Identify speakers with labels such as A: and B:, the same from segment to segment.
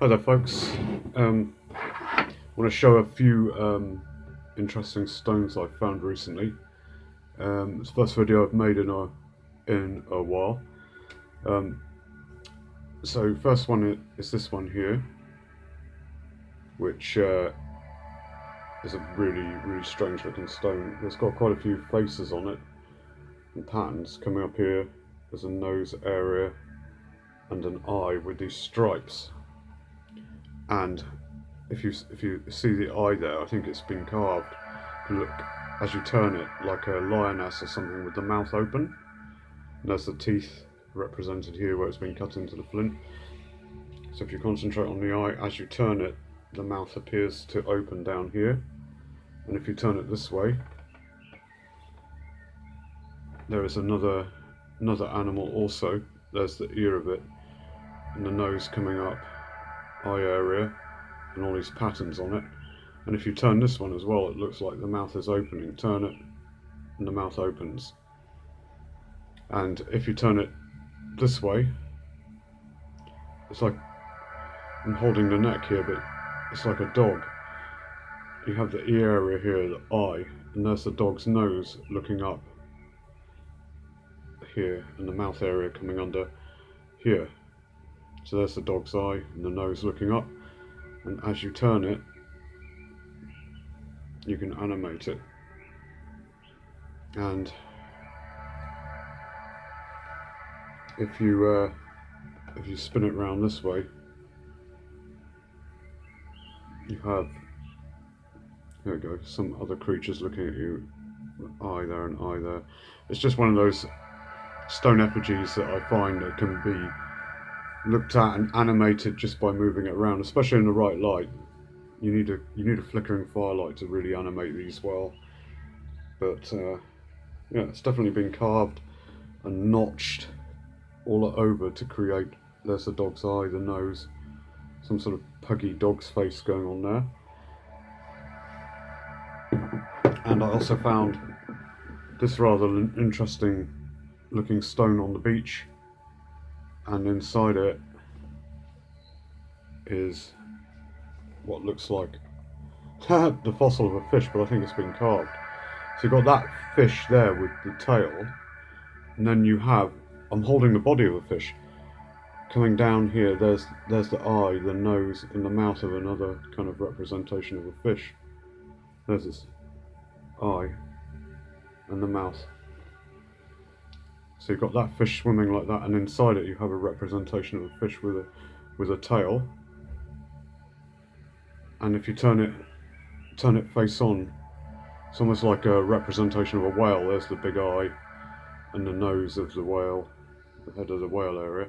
A: Hi there, folks. I want to show a few interesting stones I've found recently. It's the first video I've made in a while. So first one is this one here, which is a really strange looking stone. It's got quite a few faces on it and patterns. Coming up here, there's a nose area and an eye with these stripes. And if you see the eye there, I think it's been carved. Look, as you turn it, like a lioness or something with the mouth open. And there's the teeth represented here where it's been cut into the flint. So if you concentrate on the eye, as you turn it, the mouth appears to open down here. And if you turn it this way, there is another animal also. There's the ear of it, and the nose coming up, eye area, and all these patterns on it. And if you turn this one as well, it looks like the mouth is opening. Turn it, and the mouth opens. And if you turn it this way, it's like, I'm holding the neck here, but it's like a dog. You have the ear area here, the eye, and there's the dog's nose looking up here, and the mouth area coming under here. So there's the dog's eye and the nose looking up, and as you turn it, you can animate it. And if you spin it around this way, you have, here we go, some other creatures looking at you, eye there and eye there. It's just one of those stone effigies that I find that can be looked at and animated just by moving it around, especially in the right light. You need a flickering firelight to really animate these well. But yeah, it's definitely been carved and notched all over to create. There's the dog's eye, the nose, some sort of puggy dog's face going on there. And I also found this rather interesting looking stone on the beach, and inside it is what looks like the fossil of a fish, but I think it's been carved. So you've got that fish there with the tail, and then you have, I'm holding the body of a fish. Coming down here, there's the eye, the nose, and the mouth of another kind of representation of a fish. There's this eye and the mouth. So you've got that fish swimming like that, and inside it you have a representation of a fish with a tail. And if you turn it face on, it's almost like a representation of a whale. There's the big eye and the nose of the whale, the head of the whale area.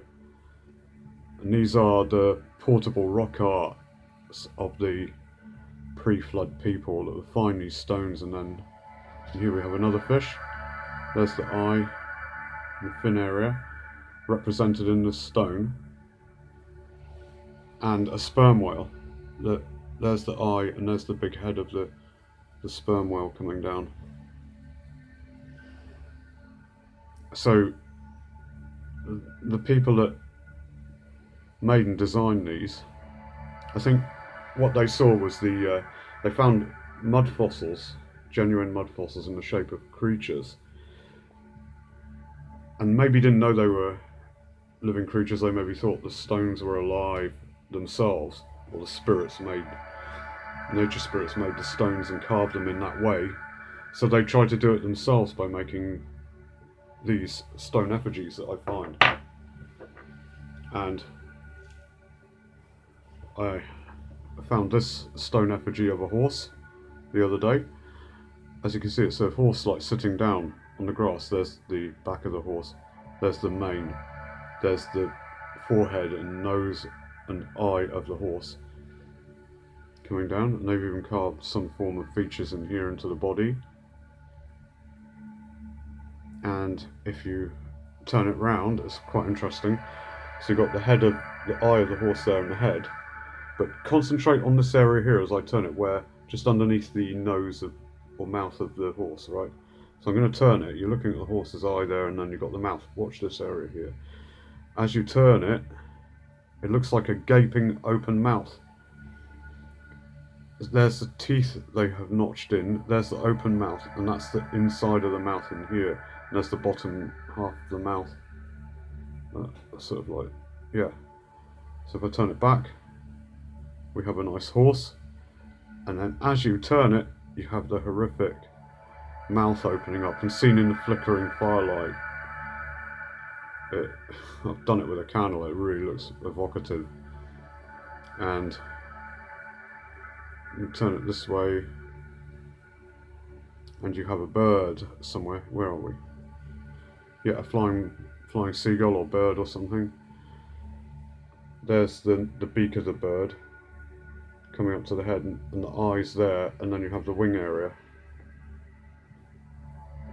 A: And these are the portable rock art of the pre-flood people that would find these stones. And then here we have another fish. There's the eye and the fin area represented in the stone, and a sperm whale. There's the eye, and there's the big head of the sperm whale coming down. So the people that made and designed these, I think what they saw was they found mud fossils, genuine mud fossils in the shape of creatures, and maybe didn't know they were living creatures. They maybe thought the stones were alive themselves, or the spirits made, nature spirits made the stones and carved them in that way. So they tried to do it themselves by making these stone effigies that I find. And I found this stone effigy of a horse the other day. As you can see, it's a horse like sitting down on the grass. There's the back of the horse, there's the mane, there's the forehead and nose and eye of the horse coming down, and they've even carved some form of features in here into the body. And if you turn it round, it's quite interesting. So you've got the head of the eye of the horse there and the head, but concentrate on this area here as I turn it, where just underneath the nose of, or mouth of the horse, right? So I'm going to turn it. You're looking at the horse's eye there, and then you've got the mouth. Watch this area here. As you turn it, It looks like a gaping open mouth. There's the teeth they have notched in, there's the open mouth, and that's the inside of the mouth in here. And there's the bottom half of the mouth. Sort of like, yeah. So if I turn it back, we have a nice horse. And then as you turn it, you have the horrific mouth opening up and seen in the flickering firelight. I've done it with a candle, it really looks evocative. And you turn it this way, and you have a bird somewhere. Where are we? Yeah, a flying seagull or bird or something. There's the beak of the bird coming up to the head, and the eyes there, and then you have the wing area.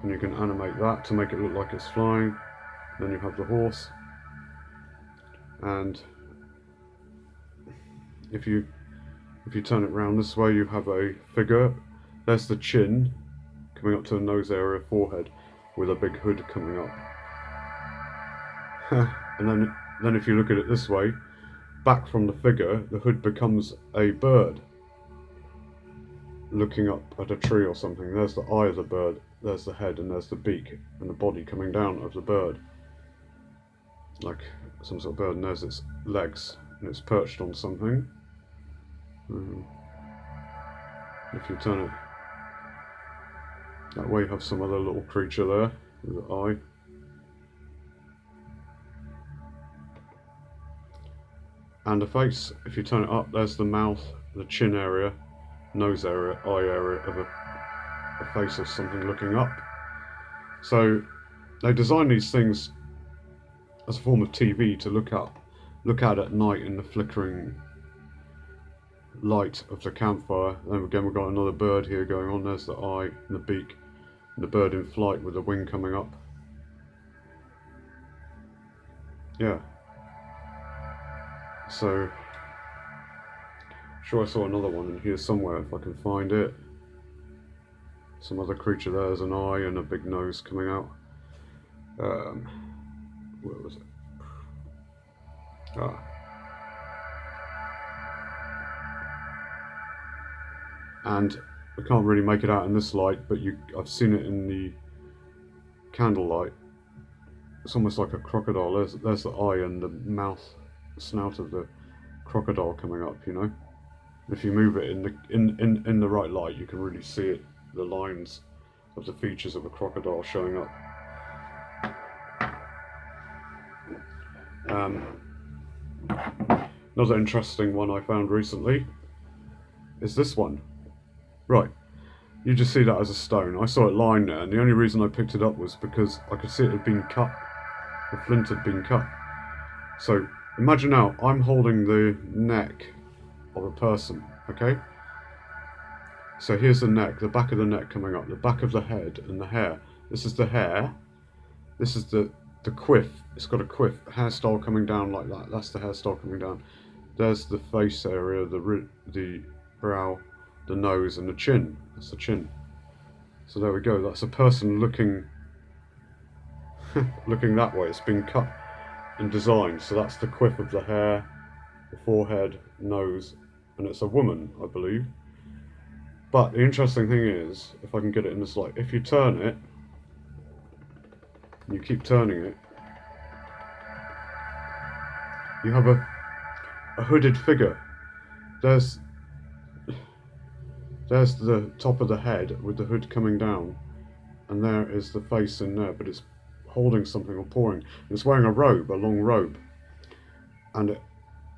A: And you can animate that to make it look like it's flying. Then you have the horse, and if you turn it round this way, you have a figure. There's the chin coming up to the nose area, forehead, with a big hood coming up. And then if you look at it this way, back from the figure, the hood becomes a bird looking up at a tree or something. There's the eye of the bird, there's the head, and there's the beak and the body coming down of the bird, like some sort of bird, and there's its legs, and it's perched on something. If you turn it that way, you have some other little creature there with an eye. And a face. If you turn it up, there's the mouth, the chin area, nose area, eye area of a face of something looking up. So they design these things as a form of TV to look at night in the flickering light of the campfire. Then again, we've got another bird here going on. There's the eye and the beak, and the bird in flight with the wing coming up. Yeah. So, sure, I saw another one in here somewhere if I can find it. Some other creature there. There's an eye and a big nose coming out. Where was it? And I can't really make it out in this light, but I've seen it in the candlelight. It's almost like a crocodile. There's the eye and the mouth, snout of the crocodile coming up, you know. If you move it in the right light, you can really see it, the lines of the features of a crocodile showing up. Another interesting one I found recently is this one. Right, you just see that as a stone. I saw it lying there, and the only reason I picked it up was because I could see it had been cut. The flint had been cut. So imagine now I'm holding the neck of a person, okay? So here's the neck, the back of the neck coming up, the back of the head and the hair. This is the hair. This is the quiff. It's got a quiff, hairstyle coming down like that. That's the hairstyle coming down. There's the face area, the brow, the nose, and the chin. That's the chin. So there we go. That's a person looking looking that way. It's been cut and designed. So that's the quiff of the hair, the forehead, nose, and it's a woman, I believe. But the interesting thing is, if I can get it in this light, if you turn it, and you keep turning it, you have a hooded figure. There's the top of the head with the hood coming down, and there is the face in there, but it's holding something or pouring. It's wearing a robe, a long robe, and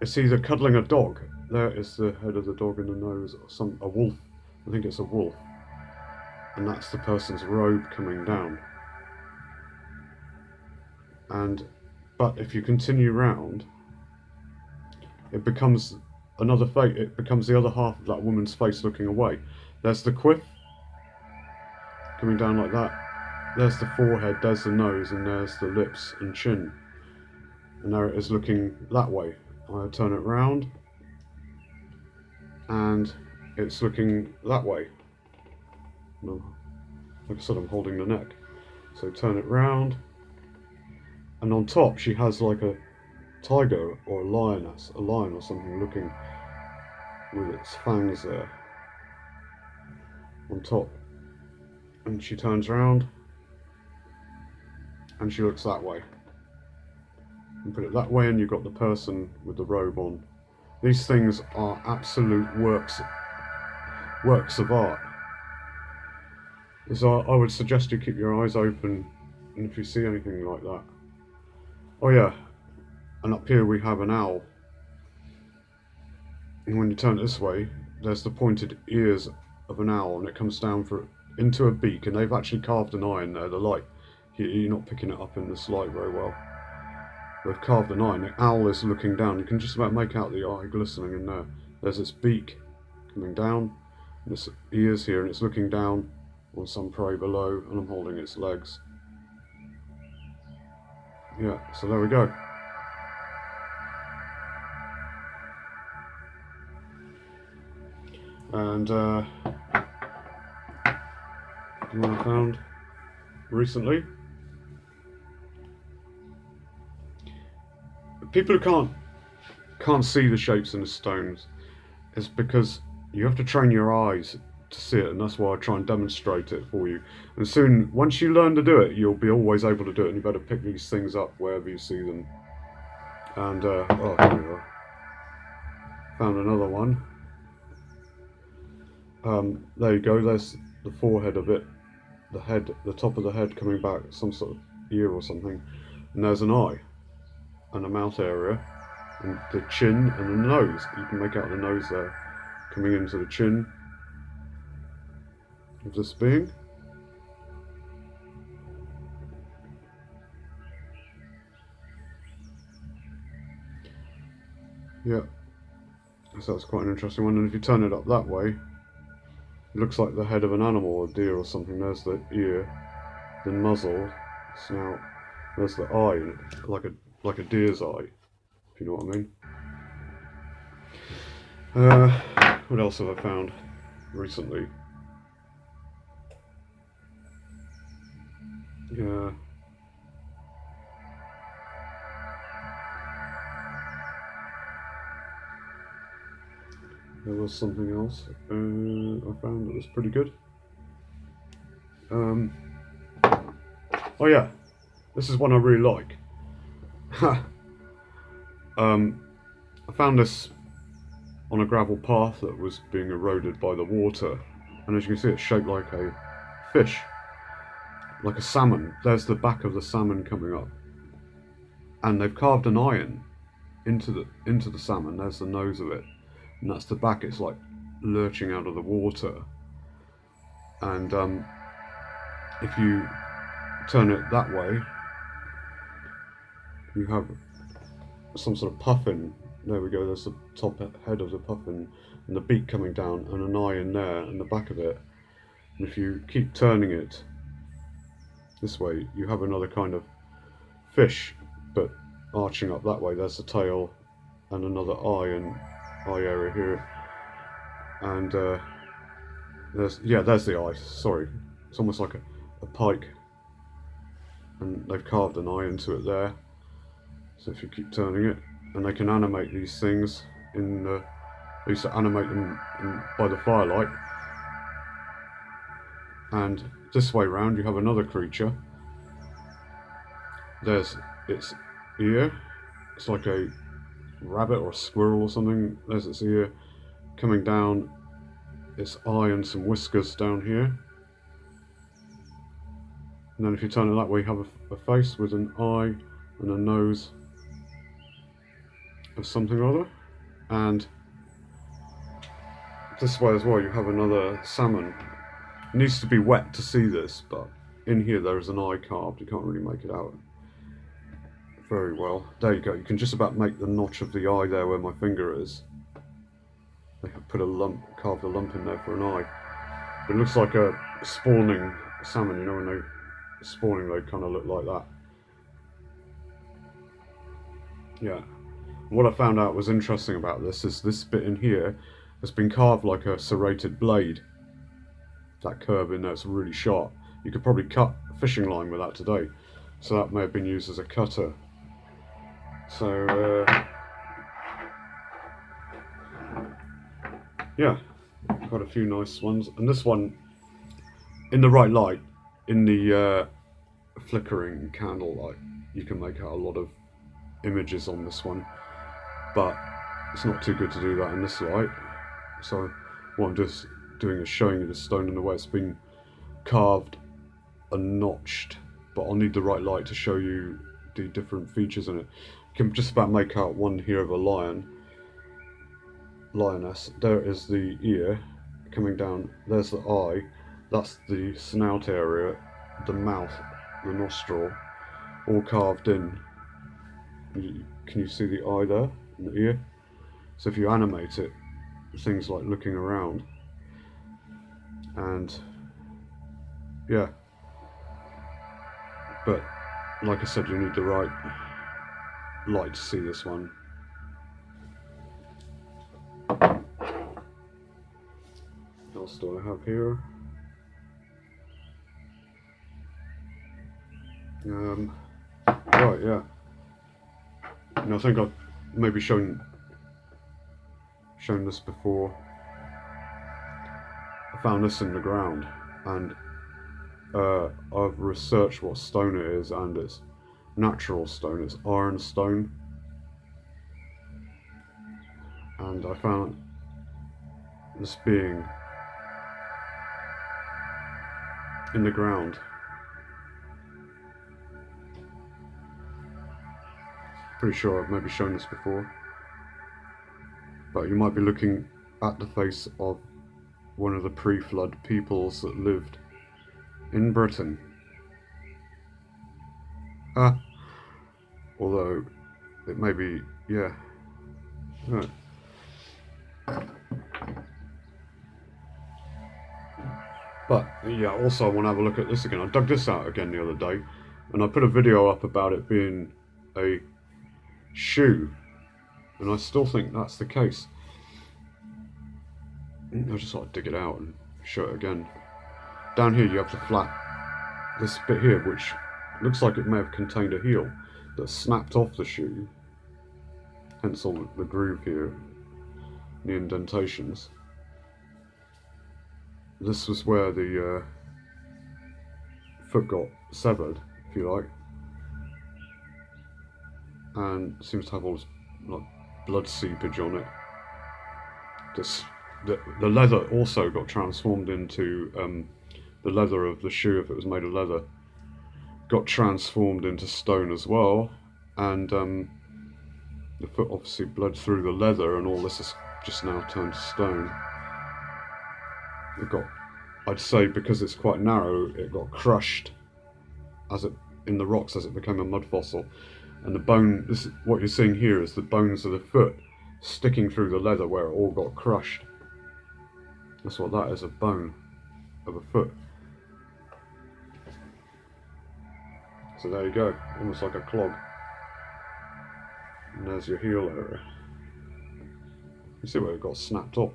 A: it's either cuddling a dog. There is the head of the dog in the nose, or a wolf. I think it's a wolf, and that's the person's robe coming down. But if you continue round, it becomes another face. It becomes the other half of that woman's face looking away. There's the quiff coming down like that. There's the forehead, there's the nose, and there's the lips and chin. And there it is looking that way. I turn it round, and it's looking that way. No, like I said, I'm holding the neck. So turn it round, and on top she has like tiger or a lioness, a lion or something, looking with its fangs there on top. And she turns around and she looks that way. And put it that way, and you've got the person with the robe on. These things are absolute works of art. So I would suggest you keep your eyes open, and if you see anything like that. Oh yeah, and up here we have an owl. And when you turn it this way, there's the pointed ears of an owl, and it comes down into a beak, and they've actually carved an eye in there. The light, you're not picking it up in this light very well. They've carved an eye, and the owl is looking down. You can just about make out the eye glistening in there. There's its beak coming down, and its ears here, and it's looking down on some prey below, and I'm holding its legs. Yeah, so there we go. And what I found recently, people who can't see the shapes in the stones is because you have to train your eyes to see it, and that's why I try and demonstrate it for you. And soon, once you learn to do it, you'll be always able to do it, and you better pick these things up wherever you see them. And oh, here we are. Found another one. There you go. There's the forehead of it, the head, the top of the head coming back, some sort of ear or something, and there's an eye, and a mouth area, and the chin and the nose. You can make out the nose there, coming into the chin of this being. Yeah, so that's quite an interesting one. And if you turn it up that way, it looks like the head of an animal, or a deer or something. There's the ear, the muzzle, snout. There's the eye, like a deer's eye, if you know what I mean. What else have I found recently? Yeah. There was something else I found that was pretty good. Oh yeah, this is one I really like. I found this on a gravel path that was being eroded by the water, and as you can see, it's shaped like a fish, like a salmon. There's the back of the salmon coming up, and they've carved an iron into the salmon. There's the nose of it, and that's the back. It's like lurching out of the water, and if you turn it that way, you have some sort of puffin. There we go, there's the top head of the puffin, and the beak coming down, and an eye in there, and the back of it. And if you keep turning it this way, you have another kind of fish, but arching up that way. There's the tail, and another eye and eye area here. And there's the eye, sorry. It's almost like a pike. And they've carved an eye into it there. So if you keep turning it, and they can animate these things they used to animate them by the firelight. And this way round, you have another creature. There's its ear. It's like a rabbit or a squirrel or something. There's its ear coming down, its eye and some whiskers down here. And then if you turn it that way, you have a face with an eye and a nose of something or other. And this way as well, you have another salmon. It needs to be wet to see this, but in here there is an eye carved. You can't really make it out very well. There you go. You can just about make the notch of the eye there where my finger is. They have carved a lump in there for an eye. But it looks like a spawning salmon. You know, when they're spawning, they kind of look like that. Yeah. What I found out was interesting about this is this bit in here has been carved like a serrated blade. That curve in there is really sharp. You could probably cut a fishing line with that today. So that may have been used as a cutter. So yeah, quite a few nice ones. And this one, in the right light, in the flickering candlelight, you can make out a lot of images on this one, but it's not too good to do that in this light. So what I'm just doing is showing you the stone and the way it's been carved and notched, but I'll need the right light to show you the different features in it. You can just about make out one here of a lioness. There is the ear coming down, there's the eye, that's the snout area, the mouth, the nostril, all carved in. Can you see the eye there and the ear? So if you animate it, things like looking around, and yeah, but like I said, you need the right light to see this one. What else do I have here? Right, yeah. And I think I've maybe shown this before. I found this in the ground, and I've researched what stone it is, and it's natural stone. It's iron stone, and I found this being in the ground. Pretty sure I've maybe shown this before, but you might be looking at the face of one of the pre-flood peoples that lived in Britain. Although it may be, yeah. Right. But yeah, also I want to have a look at this again. I dug this out again the other day, and I put a video up about it being a shoe, and I still think that's the case. I'll just sort of dig it out and show it again. Down here you have the flat, this bit here, which looks like it may have contained a heel that snapped off the shoe, hence all the groove here, the indentations. This was where the foot got severed, if you like, and seems to have all this like blood seepage on it. The leather also got transformed into the leather of the shoe, if it was made of leather, got transformed into stone as well, and the foot obviously bled through the leather, and all this is just now turned to stone. It got, I'd say, because it's quite narrow, it got crushed in the rocks as it became a mud fossil. And the bone, what you're seeing here is the bones of the foot sticking through the leather where it all got crushed. That's what that is, a bone of a foot. So there you go, almost like a clog. And there's your heel area. You see where it got snapped off.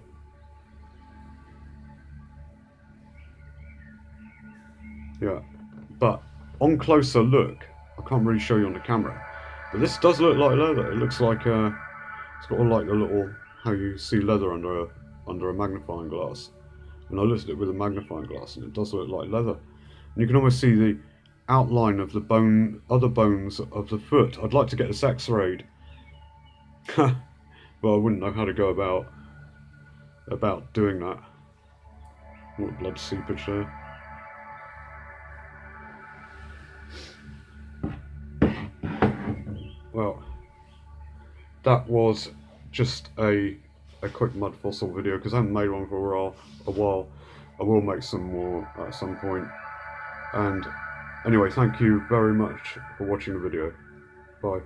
A: Yeah, but on closer look, I can't really show you on the camera, but this does look like leather. It looks like it's got all like a little, how you see leather under a magnifying glass. And I looked at it with a magnifying glass, and it does look like leather. And you can almost see the outline of the bone, other bones of the foot. I'd like to get this x-rayed, but I wouldn't know how to go about doing that. What blood seepage there. Well, that was just a quick mud fossil video, because I haven't made one for a while. I will make some more at some point. And anyway, thank you very much for watching the video. Bye.